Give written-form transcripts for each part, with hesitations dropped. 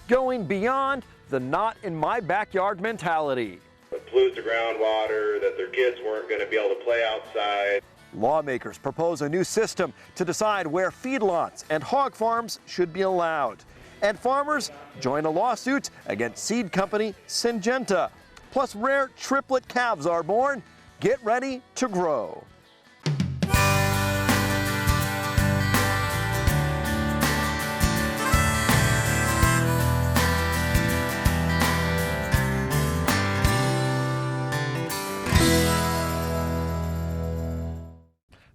going beyond the not in my backyard mentality. It pollutes the groundwater, that their kids weren't going to be able to play outside. Lawmakers propose a new system to decide where feedlots and hog farms should be allowed. And farmers join a lawsuit against seed company Syngenta. Plus, rare triplet calves are born. Get ready to grow.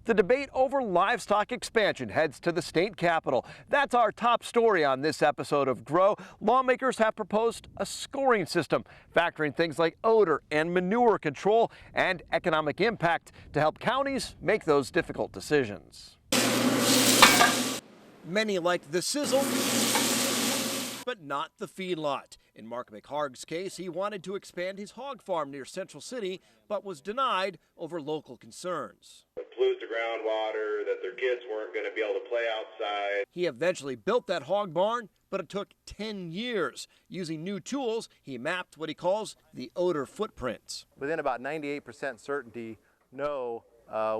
The debate over livestock expansion heads to the state capitol. That's our top story on this episode of Grow. Lawmakers have proposed a scoring system, factoring things like odor and manure control and economic impact to help counties make those difficult decisions. Many like the sizzle, but not the feedlot. In Mark McHarg's case, he wanted to expand his hog farm near Central City, but was denied over local concerns. It pollutes the groundwater, that their kids weren't going to be able to play outside. He eventually built that hog barn, but it took 10 years. Using new tools, he mapped what he calls the odor footprint. Within about 98% certainty, know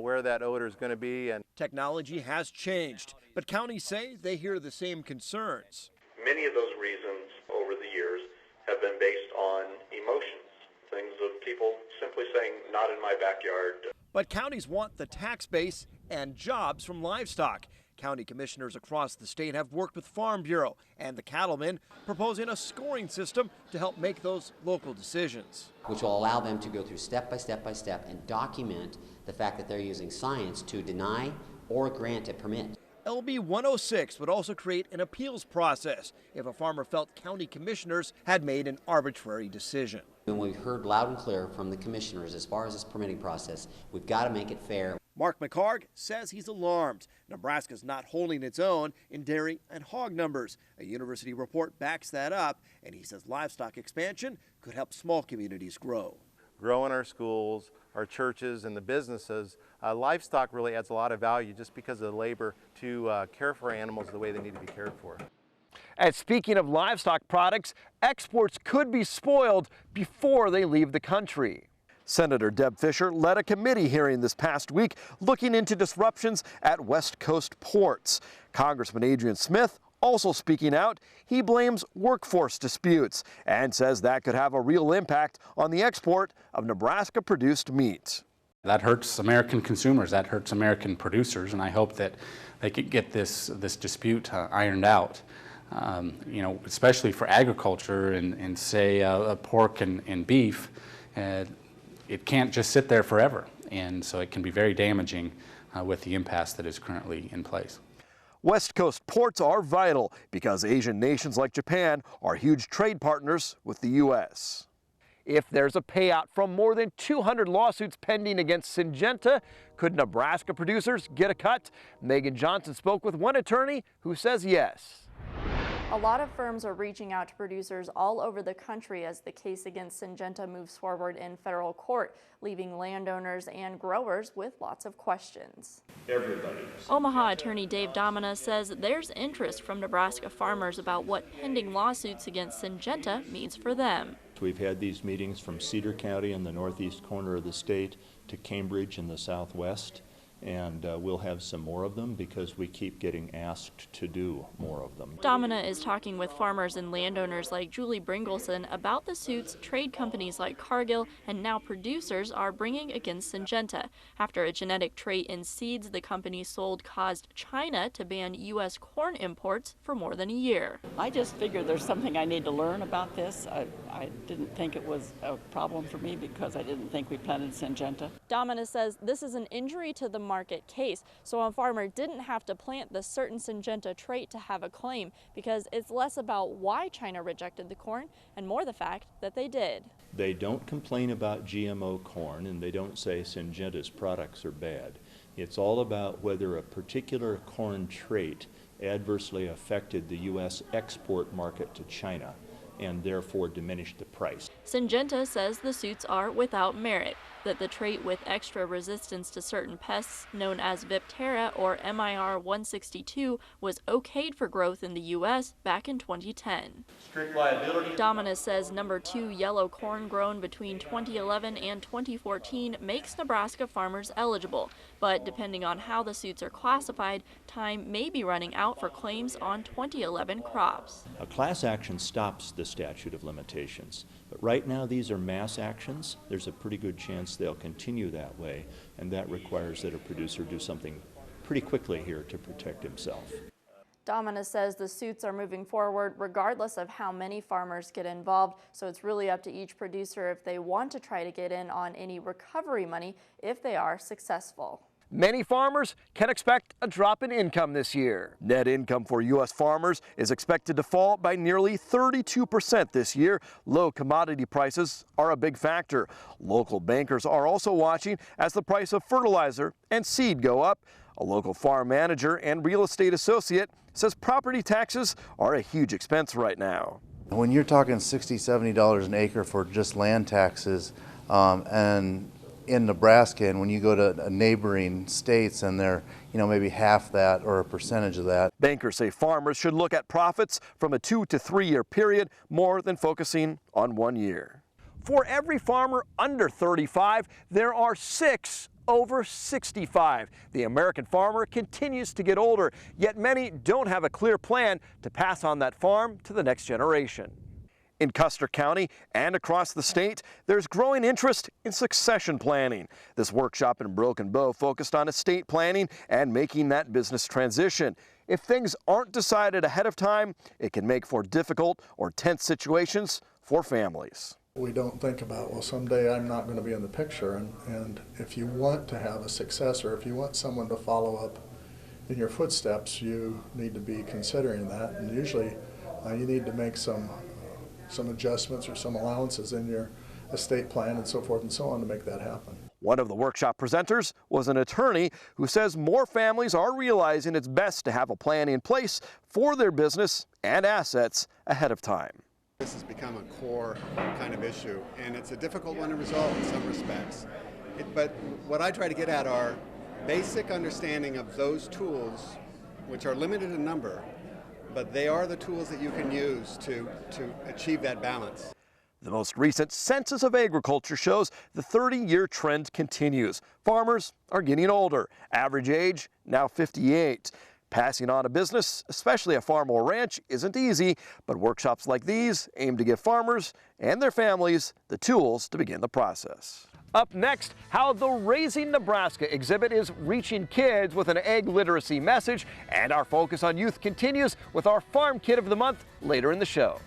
where that odor is going to be. And technology has changed, but counties say they hear the same concerns. Many of those reasons over the years have been based on emotions, things of people simply saying, not in my backyard. But counties want the tax base and jobs from livestock. County commissioners across the state have worked with Farm Bureau and the cattlemen, proposing a scoring system to help make those local decisions. Which will allow them to go through step by step by step and document the fact that they're using science to deny or grant a permit. LB 106 would also create an appeals process if a farmer felt county commissioners had made an arbitrary decision. And we've heard loud and clear from the commissioners as far as this permitting process, we've got to make it fair. Mark McHarg says he's alarmed. Nebraska's not holding its own in dairy and hog numbers. A university report backs that up, and he says livestock expansion could help small communities grow. Grow in our schools, our churches, and the businesses. Livestock really adds a lot of value just because of the labor to care for animals the way they need to be cared for. And speaking of livestock products, exports could be spoiled before they leave the country. Senator Deb Fischer led a committee hearing this past week looking into disruptions at West Coast ports. Congressman Adrian Smith also speaking out. He blames workforce disputes and says that could have a real impact on the export of Nebraska-produced meat. That hurts American consumers, that hurts American producers, and I hope that they could get this dispute ironed out. You know, especially for agriculture and say pork and beef, it can't just sit there forever, and so it can be very damaging with the impasse that is currently in place. West Coast ports are vital because Asian nations like Japan are huge trade partners with the U.S. If there's a payout from more than 200 lawsuits pending against Syngenta, could Nebraska producers get a cut? Megan Johnson spoke with one attorney who says yes. A lot of firms are reaching out to producers all over the country as the case against Syngenta moves forward in federal court, leaving landowners and growers with lots of questions. Omaha attorney Dave Domina says there's interest from Nebraska farmers about what pending lawsuits against Syngenta means for them. We've had these meetings from Cedar County in the northeast corner of the state to Cambridge in the southwest. And we'll have some more of them because we keep getting asked to do more of them. Domina is talking with farmers and landowners like Julie Bringleson about the suits trade companies like Cargill and now producers are bringing against Syngenta after a genetic trait in seeds the company sold caused China to ban U.S. corn imports for more than a year. I just figured there's something I need to learn about this. I didn't think it was a problem for me because I didn't think we planted Syngenta. Domina says this is an injury to the market case, so a farmer didn't have to plant the certain Syngenta trait to have a claim because it's less about why China rejected the corn and more the fact that they did. They don't complain about GMO corn and they don't say Syngenta's products are bad. It's all about whether a particular corn trait adversely affected the U.S. export market to China and therefore diminished the price. Syngenta says the suits are without merit. that the trait with extra resistance to certain pests known as Viptera or MIR 162 was okayed for growth in the U.S. back in 2010. Strict liability. Dominus says number 2 yellow corn grown between 2011 and 2014 makes Nebraska farmers eligible, but depending on how the suits are classified, time may be running out for claims on 2011 crops. A class action stops the statute of limitations, but right now these are mass actions. There's a pretty good chance they'll continue that way, and that requires that a producer do something pretty quickly here to protect himself. Dominus says the suits are moving forward regardless of how many farmers get involved, so it's really up to each producer if they want to try to get in on any recovery money if they are successful. Many farmers can expect a drop in income this year. Net income for U.S. farmers is expected to fall by nearly 32% this year. Low commodity prices are a big factor. Local bankers are also watching as the price of fertilizer and seed go up. A local farm manager and real estate associate says property taxes are a huge expense right now. When you're talking $60, $70 an acre for just land taxes, and in Nebraska, and when you go to neighboring states and they're, maybe half that or a percentage of that. Bankers say farmers should look at profits from a 2 to 3 year period more than focusing on 1 year. For every farmer under 35, there are 6 over 65. The American farmer continues to get older, yet many don't have a clear plan to pass on that farm to the next generation. In Custer County and across the state, there's growing interest in succession planning. This workshop in Broken Bow focused on estate planning and making that business transition. If things aren't decided ahead of time, it can make for difficult or tense situations for families. We don't think about, well, someday I'm not going to be in the picture, and if you want to have a successor, if you want someone to follow up in your footsteps, you need to be considering that, and usually you need to make some adjustments or some allowances in your estate plan and so forth and so on to make that happen. One of the workshop presenters was an attorney who says more families are realizing it's best to have a plan in place for their business and assets ahead of time. This has become a core kind of issue, and it's a difficult one to resolve in some respects. But what I try to get at are basic understanding of those tools, which are limited in number, but they are the tools that you can use to achieve that balance. The most recent Census of Agriculture shows the 30-year trend continues. Farmers are getting older. Average age now 58. Passing on a business, especially a farm or ranch, isn't easy, but workshops like these aim to give farmers and their families the tools to begin the process. Up next, how the Raising Nebraska exhibit is reaching kids with an egg literacy message, and our focus on youth continues with our Farm Kid of the Month later in the show.